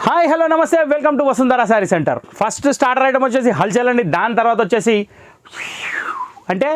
Hi hello నమస్తే welcome to Vasundhara sari centre. First starter item వచ్చేసి హల్చల్ అండి. దాని తర్వాత వచ్చేసి అంటే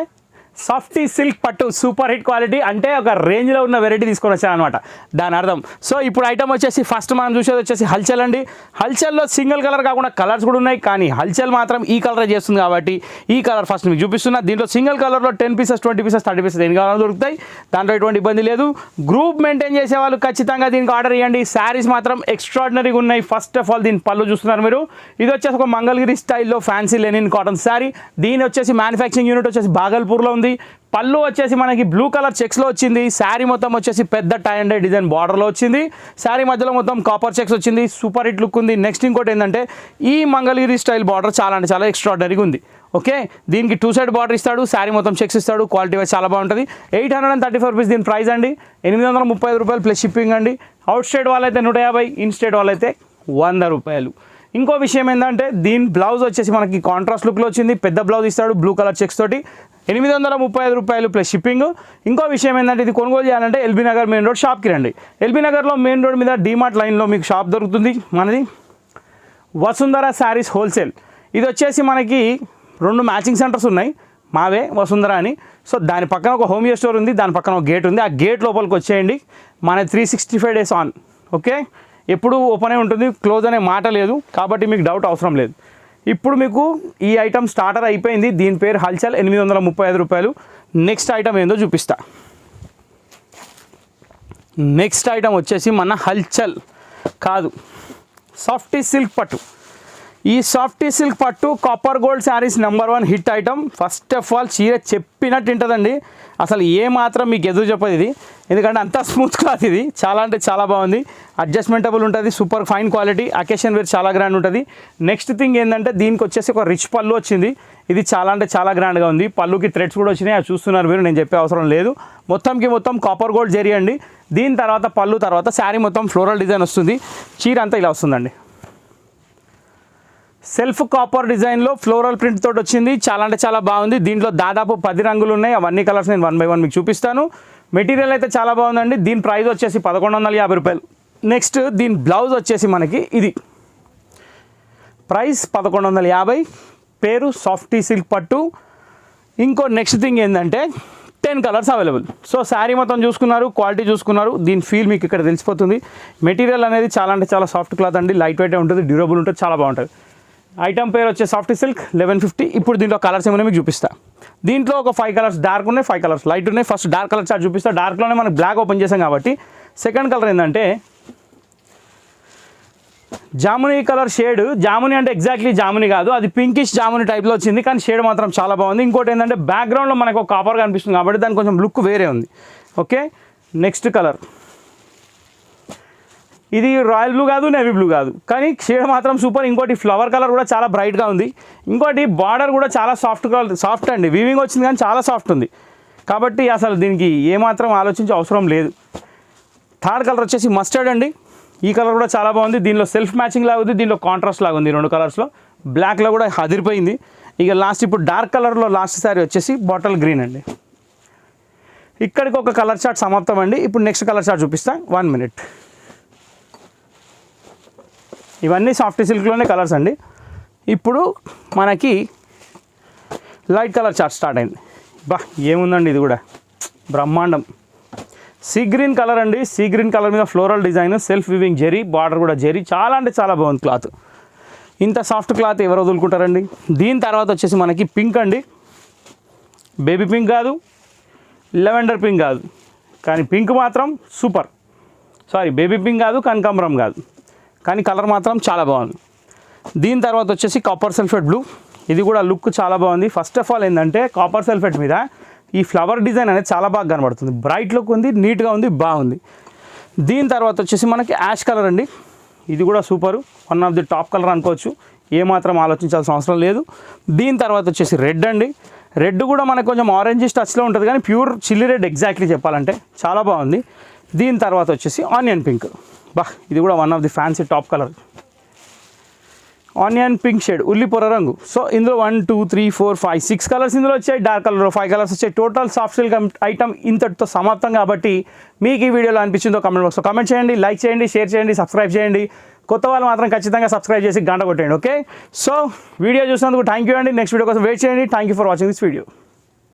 సాఫ్టీ సిల్క్ పట్టు సూపర్ హిట్ క్వాలిటీ, అంటే ఒక రేంజ్లో ఉన్న వెరైటీ తీసుకొని వచ్చాను అనమాట దాని అర్థం. సో ఇప్పుడు ఐటమ్ వచ్చేసి ఫస్ట్ మనం చూసేది వచ్చేసి హల్చల్ అండి. హల్చల్లో సింగిల్ కలర్ కాకుండా కలర్స్ కూడా ఉన్నాయి, కానీ హల్చల్ మాత్రం ఈ కలరే చేస్తుంది కాబట్టి ఈ కలర్ ఫస్ట్ మీకు చూపిస్తున్నా. దీంట్లో సింగిల్ కలర్లో 10 పీసెస్ 20 పీసెస్ 30 పీసెస్ ఎన్ని కావాలో దొరుకుతాయి, దాంట్లో ఎటువంటి ఇబ్బంది లేదు. గ్రూప్ మెయింటైన్ చేసే వాళ్ళు ఖచ్చితంగా దీనికి ఆర్డర్ ఇవ్వండి. శారీస్ మాత్రం ఎక్స్ట్రాడినరీగా ఉన్నాయి. ఫస్ట్ ఆఫ్ ఆల్ దీని పళ్ళు చూస్తున్నారు మీరు, ఇది వచ్చేసి ఒక మంగళగిరి స్టైల్లో ఫ్యాన్సీ లెనిన్ కాటన్ శారీ. దీని వచ్చేసి మ్యానుఫ్యాక్చరింగ్ యూనిట్ వచ్చేసి బాగల్పూర్లో ఉంది. పళ్ళు వచ్చేసి మనకి బ్లూ కలర్ చెక్స్లో వచ్చింది. శారీ మొత్తం వచ్చేసి పెద్ద టై అండ్ డిజైన్ బార్డర్లో వచ్చింది. శారీ మధ్యలో మొత్తం కాపర్ చెక్స్ వచ్చింది. సూపర్ హిట్ లుక్ ఉంది. నెక్స్ట్ ఇంకోటి ఏంటంటే ఈ మంగళగిరి స్టైల్ బార్డర్ చాలా అంటే చాలా ఎక్స్ట్రాడినరీగా ఉంది. ఓకే, దీనికి 2 సైడ్ బార్డర్ ఇస్తాడు, శారీ మొత్తం చెక్స్ ఇస్తాడు. క్వాలిటీ వైజ్ చాలా బాగుంటుంది. 834 రూపీస్ దీని ప్రైస్ అండి. 835 రూపాయలు ప్లస్ షిప్పింగ్ అండి. అవుట్ స్టేట్ వాళ్ళైతే 150, ఇన్ స్టేట్ వాళ్ళైతే 100 రూపాయలు. ఇంకో విషయం ఏంటంటే దీని బ్లౌజ్ వచ్చేసి మనకి కాంట్రాస్ట్ లుక్లో వచ్చింది. పెద్ద బ్లౌజ్ ఇస్తాడు బ్లూ కలర్ చెక్స్ తోటి. 835 రూపాయలు ప్లస్ షిప్పింగ్. ఇంకో విషయం ఏంటంటే ఇది కొనుగోలు చేయాలంటే ఎల్బీ నగర్ మెయిన్ రోడ్ షాప్కి రండి. ఎల్బీ నగర్లో మెయిన్ రోడ్ మీద డీమార్ట్ లైన్లో మీకు షాప్ దొరుకుతుంది. మనది వసుంధర శారీస్ హోల్సేల్. ఇది వచ్చేసి మనకి 2 మ్యాచింగ్ సెంటర్స్ ఉన్నాయి, మావే వసుంధర అని. సో దాని పక్కన ఒక హోమ్ స్టోర్ ఉంది, దాని పక్కన ఒక గేట్ ఉంది. ఆ గేట్ లోపలికి వచ్చేయండి. మన 365 డేస్ ఆన్. ఓకే, ఎప్పుడు ఓపెన్ అయి ఉంటుంది, క్లోజ్ అనే మాట లేదు, కాబట్టి మీకు డౌట్ అవసరం లేదు. ఇప్పుడు మీకు ఈ ఐటమ్ స్టార్టర్ అయిపోయింది. దీని పేరు హల్చల్, 835 రూపాయలు. నెక్స్ట్ ఐటమ్ ఏందో చూపిస్తా. నెక్స్ట్ ఐటమ్ వచ్చేసి మన హల్చల్ కాదు, సాఫ్టీ సిల్క్ పట్టు. ఈ సాఫ్టీ సిల్క్ పట్టు copper gold saris number 1 hit item. First of all చీర చెప్పినట్టు ఉంటుందండి, అసలు ఏ మాత్రం మీకు ఎదురు చెప్పదు ఇది, ఎందుకంటే అంత స్మూత్ క్లాత్. ఇది చాలా అంటే చాలా బాగుంది. అడ్జస్ట్మెంటబుల్ ఉంటుంది, super fine quality. Occasion wear చాలా గ్రాండ్ ఉంటుంది. నెక్స్ట్ థింగ్ ఏంటంటే దీనికి వచ్చేసి ఒక రిచ్ పళ్ళు వచ్చింది. ఇది చాలా అంటే చాలా గ్రాండ్గా ఉంది. పళ్ళుకి థ్రెడ్స్ కూడా వచ్చినాయి, అది చూస్తున్నారు మీరు, నేను చెప్పే అవసరం లేదు. మొత్తం కాపర్ గోల్డ్ జరీ అండి. దీని తర్వాత పళ్ళు తర్వాత శారీ మొత్తం ఫ్లోరల్ డిజైన్ వస్తుంది. చీర అంతా ఇలా వస్తుందండి. సెల్ఫ్ కాపర్ డిజైన్లో ఫ్లోరల్ ప్రింట్ తోటి వచ్చింది. చాలా అంటే చాలా బాగుంది. దీంట్లో దాదాపు 10 రంగులు ఉన్నాయి. అవన్నీ కలర్స్ నేను 1 బై 1 మీకు చూపిస్తాను. మెటీరియల్ అయితే చాలా బాగుందండి. దీని ప్రైస్ వచ్చేసి 1150 రూపాయలు. నెక్స్ట్ దీని బ్లౌజ్ వచ్చేసి మనకి ఇది ప్రైస్ 1150. పేరు సాఫ్టీ సిల్క్ పట్టు. ఇంకో నెక్స్ట్ థింగ్ ఏంటంటే 10 కలర్స్ అవైలబుల్. సో శారీ మొత్తం చూసుకున్నారు, క్వాలిటీ చూసుకున్నారు, దీని ఫీల్ మీకు ఇక్కడ తెలిసిపోతుంది. మెటీరియల్ అనేది చాలా అంటే చాలా సాఫ్ట్ క్లాత్ అండి. లైట్ వెయిట్ ఉంటుంది, డ్యూరబుల్ ఉంటుంది, చాలా బాగుంటుంది. ఐటమ్ పేరు వచ్చే సాఫ్టీ సిల్క్ 1150. ఇప్పుడు దీంట్లో కలర్స్ ఏమైనా మీకు చూపిస్తా. దీంట్లో ఒక 5 కలర్స్ డార్క్ ఉన్నాయి, 5 కలర్స్ లైట్ ఉన్నాయి. ఫస్ట్ డార్క్ కలర్ చార్ట్ చూపిస్తా. డార్క్లోనే మనకి బ్లాక్ ఓపెన్ చేసాం కాబట్టి సెకండ్ కలర్ ఏంటంటే జామునీ కలర్ షేడ్. జామునీ అంటే ఎగ్జాక్ట్లీ జామునీ కాదు, అది పింకిష్ జామునీ టైప్లో వచ్చింది, కానీ షేడ్ మాత్రం చాలా బాగుంది. ఇంకోటి ఏంటంటే బ్యాక్గ్రౌండ్లో మనకు ఒక కాపర్ కనిపిస్తుంది కాబట్టి దానికి కొంచెం లుక్ వేరే ఉంది. ఓకే, నెక్స్ట్ కలర్ ఇది రాయల్ బ్లూ కాదు, నేవీ బ్లూ కాదు, కానీ షేడ్ మాత్రం సూపర్. ఇంకోటి ఫ్లవర్ కలర్ కూడా చాలా బ్రైట్గా ఉంది. ఇంకోటి బార్డర్ కూడా చాలా సాఫ్ట్ అండి. వీవింగ్ వచ్చింది కానీ చాలా సాఫ్ట్ ఉంది, కాబట్టి అసలు దీనికి ఏమాత్రం ఆలోచించే అవసరం లేదు. థర్డ్ కలర్ వచ్చేసి మస్టర్డ్ అండి. ఈ కలర్ కూడా చాలా బాగుంది. దీనిలో సెల్ఫ్ మ్యాచింగ్ లాగా ఉంది, దీనిలో కాంట్రాస్ట్ లాగా ఉంది. 2 కలర్స్లో బ్లాక్లో కూడా అదిరిపోయింది. ఇక లాస్ట్ ఇప్పుడు డార్క్ కలర్లో లాస్ట్ సారీ వచ్చేసి బాటిల్ గ్రీన్ అండి. ఇక్కడికి ఒక కలర్ చార్ట్ సమాప్తం అండి. ఇప్పుడు నెక్స్ట్ కలర్ చార్ట్ చూపిస్తాను, 1 మినిట్. ఇవన్నీ సాఫ్ట్ సిల్క్లోనే కలర్స్ అండి. ఇప్పుడు మనకి లైట్ కలర్ చార్ట్ స్టార్ట్ అయింది. బా ఏముందండి, ఇది కూడా బ్రహ్మాండం. సీ గ్రీన్ కలర్ అండి. సీ గ్రీన్ కలర్ మీద floral design, self weaving zari, border కూడా జెరీ. చాలా అంటే చాలా బాగుంది క్లాత్. ఇంత సాఫ్ట్ క్లాత్ ఎవరు వదులుకుంటారండి. దీని తర్వాత వచ్చేసి మనకి పింక్ అండి. బేబీ పింక్ కాదు, లెవెండర్ పింక్ కాదు, కానీ పింక్ మాత్రం సూపర్. సారీ, బేబీ పింక్ కాదు, కనకాంబరం కాదు, కానీ కలర్ మాత్రం చాలా బాగుంది. దీని తర్వాత వచ్చేసి కాపర్ సల్ఫేట్ బ్లూ. ఇది కూడా లుక్ చాలా బాగుంది. ఫస్ట్ ఆఫ్ ఆల్ ఏంటంటే కాపర్ సల్ఫేట్ మీద ఈ ఫ్లవర్ డిజైన్ అనేది చాలా బాగా కనబడుతుంది. బ్రైట్ లుక్ ఉంది, నీట్గా ఉంది, బాగుంది. దీని తర్వాత వచ్చేసి మనకి యాష్ కలర్ అండి. ఇది కూడా super, 1 of the top colour అనుకోవచ్చు. ఏమాత్రం ఆలోచించాల్సిన అవసరం లేదు. దీని తర్వాత వచ్చేసి రెడ్ అండి. రెడ్ కూడా మనకు కొంచెం ఆరెంజ్ టచ్లో ఉంటుంది, కానీ ప్యూర్ చిల్లీ రెడ్ ఎగ్జాక్ట్లీ చెప్పాలంటే చాలా బాగుంది. దీని తర్వాత వచ్చేసి ఆనియన్ పింక్. బా ఇది కూడా 1 of the fancy top colour, onion pink shade, ఉల్లిపొర రంగు. సో ఇందులో 1 2 3 4 5 6 కలర్స్ ఇందులో వచ్చాయి. డార్క్ కలర్లో 5 కలర్స్ వచ్చాయి. టోటల్ సాఫ్ట్ సిల్క్ ఐటమ్ ఇంతటితో సమాప్తం. కాబట్టి మీకు ఈ వీడియోలో అనిపించిందో కామెంట్ బాక్స్లో కామెంట్ చేయండి, లైక్ చేయండి, షేర్ చేయండి, సబ్స్క్రైబ్ చేయండి. కొత్త వాళ్ళు మాత్రం ఖచ్చితంగా సబ్స్క్రైబ్ చేసి గంట కొట్టండి. ఓకే, సో వీడియో చూసినందుకు థ్యాంక్ యూ అండి. నెక్స్ట్ వీడియో కోసం వెయిట్ చేయండి. Thank you for watching this video.